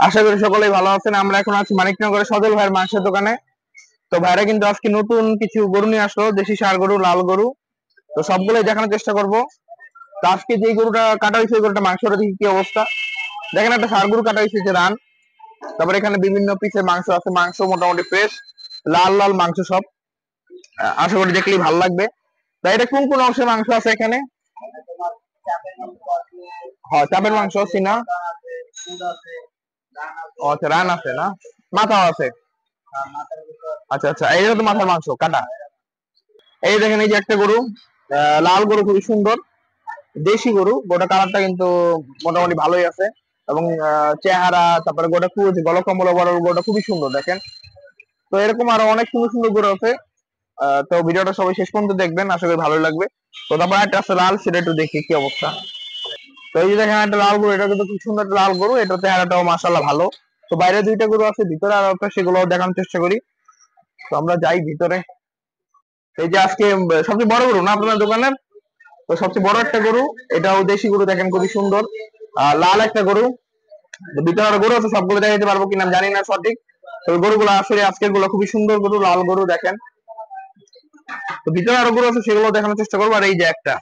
আশা করি সকলেই ভালো আছেন। আমরা এখন আছি মানিকনগরের সজল ভাইয়ের মাংসের দোকানে। তো ভাইরা কিন্তু আজকে নতুন কিছু গরু নিয়ে আসলো, দেশি ষাঁড় গরু, লাল গরু। তো সবগুলোই দেখানোর চেষ্টা করব। তো আজকে যে গরুটা কাটা হয়েছে, গরুটা মাংসটা দেখি কি অবস্থা। দেখেন, একটা ষাঁড় গরু কাটা হয়েছে, যে রান। তারপরে এখানে বিভিন্ন পিসের মাংস আছে, মাংস মোটামুটি ফ্রেশ, লাল লাল মাংস সব। আশা করি দেখলেই ভালো লাগবে। তাই এটা কোন কোন অংশের মাংস আছে এখানে? হ্যাঁ, চাপের মাংস সিনা। ও আচ্ছা, রান আছে না, মাথাও আছে। আচ্ছা আচ্ছা, এইটা তো মাথার মাংস কাটা। এই দেখেন, এই যে একটা গরু, লাল গরু, খুবই সুন্দর দেশি গরু। গোটা কালারটা কিন্তু মোটামুটি ভালোই আছে, এবং চেহারা, তারপরে গোটা খুব গলকম্বল বড়, গোটা খুবই সুন্দর দেখেন। তো এরকম আরো অনেক সুন্দর সুন্দর গরু আছে। তো ভিডিওটা সবাই শেষ পর্যন্ত দেখবেন, আশা করি ভালোই লাগবে। তো তারপর একটা আছে লাল, সেটা একটু দেখি কি অবস্থা। তো এই যে দেখেন একটা লাল গরু, এটা কিন্তু খুব সুন্দর একটা লাল গরু, এটা চেহারাটাও মাশাআল্লাহ ভালো। তো বাইরে দুইটা গরু আছে, ভিতরে আর একটা, সেগুলো দেখানোর চেষ্টা করি। তো আমরা যাই ভিতরে। এই যে আজকে সবচেয়ে বড় গরু না আপনার দোকানের? তো সবচেয়ে বড় একটা গরু, এটাও দেশি গরু, দেখেন খুবই সুন্দর। লাল একটা গরু। ভিতরে আরো গরু আছে, সবগুলো দেখাতে পারবো কিনা জানি না সঠিক। তো গরুগুলো আসলে আজকের গুলো খুবই সুন্দর গরু, লাল গরু দেখেন। তো ভিতরে আরো গরু আছে, সেগুলো দেখানোর চেষ্টা করবো। আর এই যে একটা,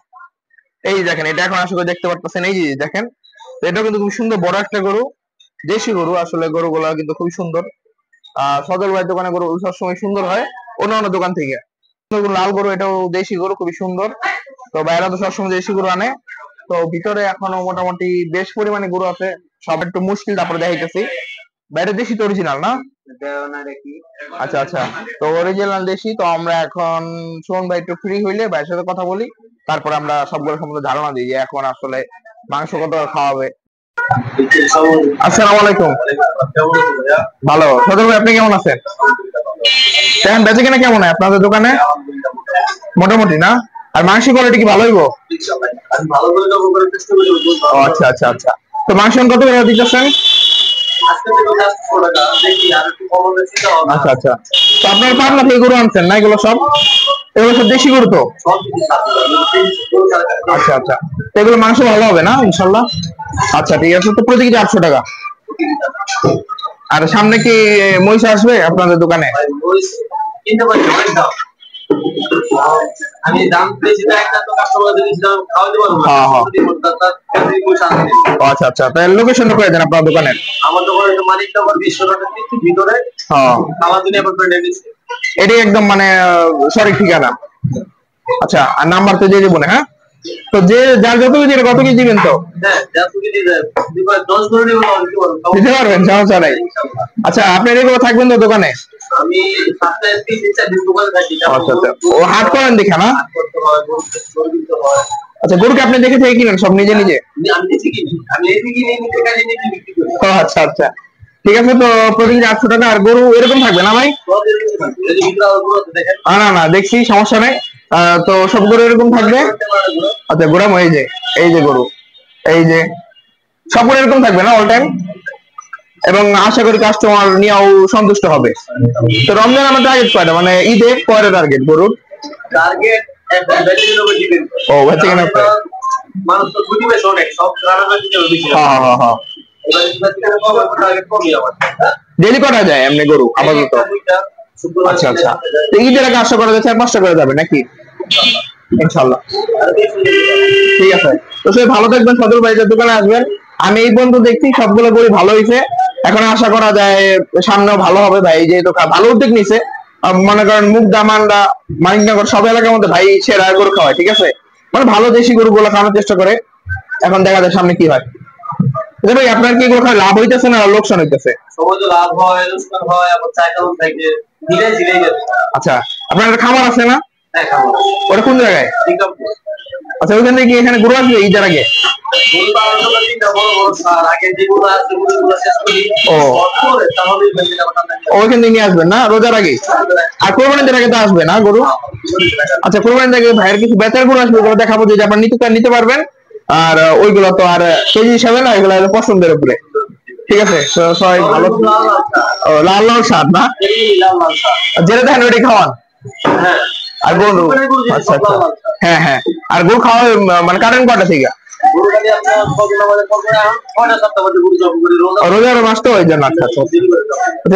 এই দেখেন, এটা এখন আসলে দেখতে পারতেছেন, এই যে দেখেন। তো এটাও কিন্তু খুব সুন্দর বড় একটা গরু, দেশি গরু। আসলে গরুগুলা কিন্তু খুবই সুন্দর। সদর ভাইয়ের দোকানে গরু সবসময় সুন্দর হয় অন্য দোকান থেকে। লাল গরু, এটাও দেশি গরু, খুবই সুন্দর। তো বাইরে তো সবসময় দেশি গরু আনে। তো ভিতরে এখনো মোটামুটি বেশ পরিমাণে গরু আছে, সব একটু মুশকিল, তারপরে দেখাইতেছি। বাইরে দেশি তো অরিজিনাল না? আচ্ছা আচ্ছা, তো অরিজিনাল দেশি। তো আমরা এখন সুমন ভাই একটু ফ্রি হইলে ভাইয়ের সাথে কথা বলি, তারপর আমরা সবগুলো সম্বন্ধে ধারণা দিই যে এখন আসলে মাংস কত খাওয়াবে। আসসালামু আলাইকুম। ভালো, সদর ভাই আপনি কেমন আছেন? এখন বেচে কিনা কেমন হয় আপনাদের দোকানে? মোটামুটি না? আর মাংস কোয়ালিটি কি ভালো হইব? ও আচ্ছা আচ্ছা আচ্ছা। তো মাংস কত করে দিতেছেন? আচ্ছা আচ্ছা। তো আপনারা পাবনা থেকে গরু আনছেন না এগুলো সব? এগুলো সব দেশি গরু তো? আচ্ছা আচ্ছা। তো এগুলো মাংস ভালো হবে না ইনশাল্লাহ? আচ্ছা ঠিক আছে। তো প্রতি কেজি 800 টাকা। আর সামনে কি মহিষ আসবে আপনাদের দোকানে? আমি দাম পেয়েছি একটা, তো কাস্টমারদের দিয়েছিলাম খাওয়াতে পারবো না। আচ্ছা আচ্ছা, তাহলে লোকেশনটা করে দেন আপনার দোকানের। আমার দোকানের মানিকনগর বিশ্বনাথের ভিতরে। হ্যাঁ, খাওয়া দিনে অ্যাপার্টমেন্টে দিচ্ছি। এটাই একদম মানে সঠিক ঠিকানা। আচ্ছা, আর নাম্বার তো দিয়ে দেবো না? হ্যাঁ। তো যে যার যত কেজি, কত কেজি দিবেন? তো হ্যাঁ, যত কেজি দিবেন 10 করে দিতে পারবেন, সমস্যা নাই। আচ্ছা, আপনার এগুলো থাকবেন তো দোকানে? আমি সপ্তাহে 3-4 দিন দোকানে থাকি। আচ্ছা আচ্ছা, ও হাট করেন দেখা না? আচ্ছা, গরুকে আপনি দেখে থেকে কিনেন সব নিজে নিজে? আমি নিজে কিনি, আমি এই দিকে নিয়ে নিতে কাজে নিয়ে বিক্রি করি। ও আচ্ছা আচ্ছা, ঠিক আছে। তো প্রতি কেজি 800 টাকা। আর গরু এরকম থাকবে না ভাই? না না, দেখছি, সমস্যা নেই। তো সব গরু এরকম থাকবে? আচ্ছা, গোড়াম, এই যে গরু, এই যে সব গরু এরকম থাকবে না অল টাইম? এবং আশা করি কাস্টমার নিয়েও সন্তুষ্ট হবে। তো রমজান আমার টার্গেট কয়টা, মানে ঈদে কয়টা টার্গেট গরুর? টার্গেট ও বেঁচে কেনা মানুষ তো ছুটি বেশ অনেক, সব হ্যাঁ হ্যাঁ হ্যাঁ। ডেলি করা যায় এমনি গরু আপাতত? আচ্ছা আচ্ছা। তো ঈদের আগে আশা করা যায় 4-5টা করে যাবে নাকি? ইনশাল্লাহ। ঠিক আছে। তো সে ভালো থাকবেন, সদর ভাইয়ের দোকানে আসবেন। আমি এই পর্যন্ত দেখছি সবগুলো গরু ভালো হয়েছে। এখন আশা করা যায় সামনেও ভালো হবে। ভাই যেহেতু ভালো উদ্যোগ নিছে, মনে করেন মুগদা, মান্ডা, মানিকনগর সব এলাকার মধ্যে ভাই সেরা গরু খাওয়ায়, ঠিক আছে? মানে ভালো দেশি গরু গুলো খাওয়ানোর চেষ্টা করে। এখন দেখা যায় সামনে কি হয়। ভাই আপনার কি এগুলো খাওয়া লাভ হইতেছে না লোকসান হইতেছে? সবাই তো লাভ হয়, লোকসান হয়, আবার চাহিদা থাকে, ধীরে ধীরে গেছে। আচ্ছা, আপনার একটা খামার আছে না? হ্যাঁ, খামার। ওটা কোন জায়গায়? আচ্ছা, ওইখানে কি এখানে গরু আসবে ঈদের আগে? ওইখান থেকে নিয়ে আসবেন না রোজার আগে? আর কোরবানির আগে তো আসবে না গরু? আচ্ছা, কোরবানির আগে ভাইয়ের কিছু বেচার গরু আসবে, ওগুলো দেখাবো যে আপনার নিতে পারবেন। আর ওইগুলো তো আর কেজি হিসাবে না, এগুলো পছন্দের উপরে। ঠিক আছে, সবাই ভালো। লাল লাল স্বাদ না, যেটা দেখেন ওইটাই খাওয়ান। আর গরু, আচ্ছা আচ্ছা, হ্যাঁ হ্যাঁ। আর গরু খাওয়া মানে কারেন্ট কটা থেকে? রোজার মাস তো ওই জন্য। আচ্ছা আচ্ছা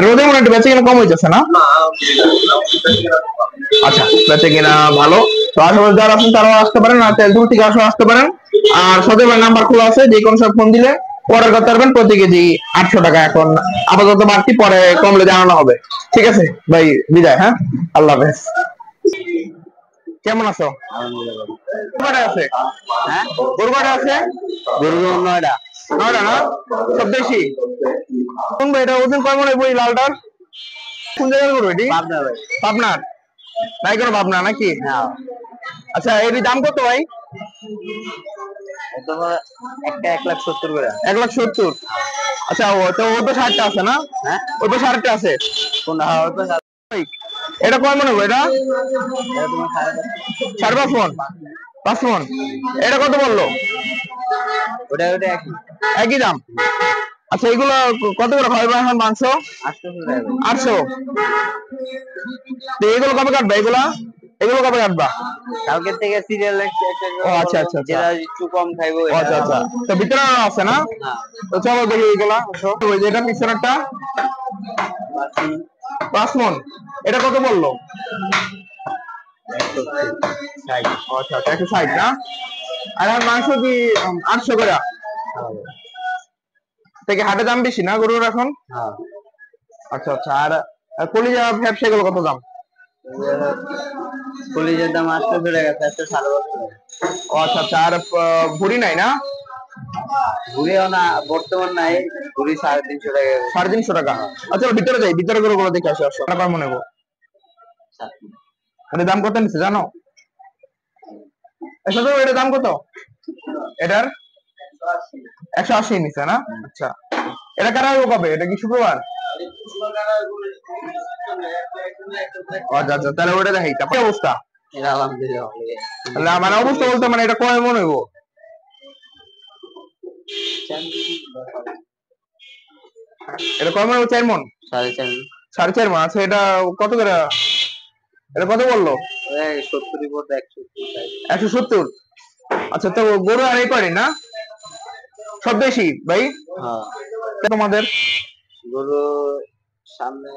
রোজা মনে একটু বেঁচে কিনা কম হইতেছে না? আচ্ছা বেঁচে কিনা ভালো। তো আশেপাশে যারা আছেন তারাও আসতে পারেন, আর তেলতুল থেকে আসতে পারেন। আর সদর নাম্বার খোলা আছে, যে কোনো সব ফোন দিলে অর্ডার করতে পারবেন। প্রতি কেজি 800 টাকা এখন আপাতত বাড়তি, পরে কমলে জানানো হবে। ঠিক আছে ভাই, বিদায়। হ্যাঁ, আল্লাহ হাফেজ। কেমন আছো? কয়টা আছে? হ্যাঁ, গরু কয়টা আছে? গরু 9টা। 9টা না? সব দেশি? কোন ভাই এটা ওজন কয় মনে বই লালটার? কোন জায়গার গরু এটি? পাবনার? নাই কোনো পাবনা নাকি? আচ্ছা এর দাম কত ভাই? একটা 1,70,000 করে। 1,70,000? আচ্ছা ও তো 60টা আছে না? হ্যাঁ ওই তো 60টা আছে। কোনটা? এটা কয় মনে হবে এটা? 5.5 মন? 5 মন? এটা কত বললো? ওটা একই দাম। আচ্ছা এগুলো কত করে খাওয়াবে এখন মাংস? 800। তো এগুলো কবে কাটবে? এগুলো কবে কাটবা? কালকে থেকে সিরিয়াল ও আচ্ছা আচ্ছা যেটা একটু কম খাইবো। আচ্ছা আচ্ছা তো ভিতরে আছে না? তো চলো দেখি এগুলা। ওই যেটা পিছনেরটা 5 মন, এটা কত বললো? 160। আচ্ছা 160 না? আর মাংস কি 800 করে? থেকে হাটে দাম বেশি না গরুর এখন? আচ্ছা আচ্ছা আর কলিজা ব্যবসা এগুলো কত দাম? কলিজার দাম 800 টাকা, 450 টাকা। ও আচ্ছা আচ্ছা আর ভুড়ি নাই না? ভুড়িও না বর্তমান নাই, ভুড়ি 350 টাকা। 350 টাকা? আচ্ছা ভিতরে যাই, ভিতরে গরুগুলো দেখে আসো। টাকা মনে নেবো। মানে দাম কত নিচ্ছে জানো? এটার দাম কত? এটার 180 নিচ্ছে না? আচ্ছা এটা কারা কবে? এটা কি শুক্রবার? আচ্ছা আচ্ছা তাহলে ওটা দেখাই। কি অবস্থা? আলহামদুলিল্লাহ। মানে অবস্থা বলতে মানে এটা কয় মনে হইব? এটা কয় মনে? 4 মন? 4.5 মন। আচ্ছা এটা কত করে? এটা কত বললো? 170। আচ্ছা তো গরু আর এই পারি না সব বেশি ভাই? তোমাদের গরু সামনে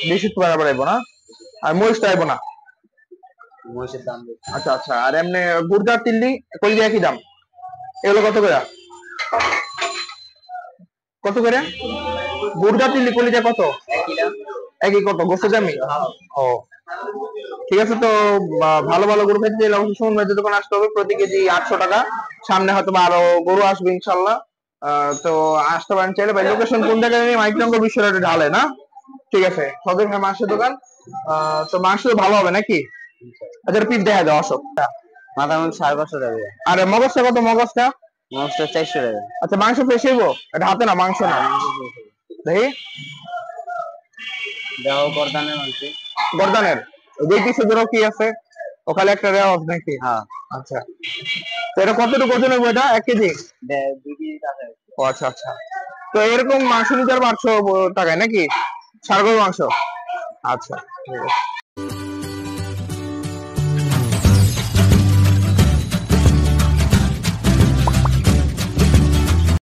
বেশি বাড়াবো না? আর মহিষটা আইবো না? মহিষের দাম। আচ্ছা আচ্ছা আর এমনি গুড়দার তিল্লি কলিজা একই দাম? এগুলো কত করে? কত করে গুড়দার তিল্লি কলিজা কত? একই কত? গোস্ত দামি? ও ঠিক আছে। তো ভালো ভালো গরু খেতে চাইলে অবশ্যই সুমন ভাইদের দোকানে আসতে হবে। প্রতি কেজি 800 টাকা। সামনে হয়তো আরো গরু আসবে ইনশাল্লাহ। তো আসতে পারেন চাইলে। ভাই লোকেশন কোন জায়গায়? মাইকনগর বিশ্বরোডে ঢালে না? ঠিক আছে সদর মাংসের দোকান। তো মাংস ভালো হবে নাকি? আচ্ছা পিস দেখা দাও অশোক। মাথা মাংস 550 টাকা। আর মগজটা কত? মগজটা 400 টাকা। আচ্ছা মাংস ফ্রেশ হইব? এটা হাতে না মাংস না? দেখি দেও গর্দানের মাংস। গর্দানের দুই পিসে ধরো কি আছে? ওখানে একটা রেওয়া আছে নাকি? হ্যাঁ। আচ্ছা তো এটা কতটুকু ওজন হবে? এটা 1 কেজি? 2 কেজি আছে। ও আচ্ছা আচ্ছা তো এরকম মাংস নিতে 800 টাকায় নাকি? ষাঁড় গরুর মাংস? আচ্ছা ঠিক আছে।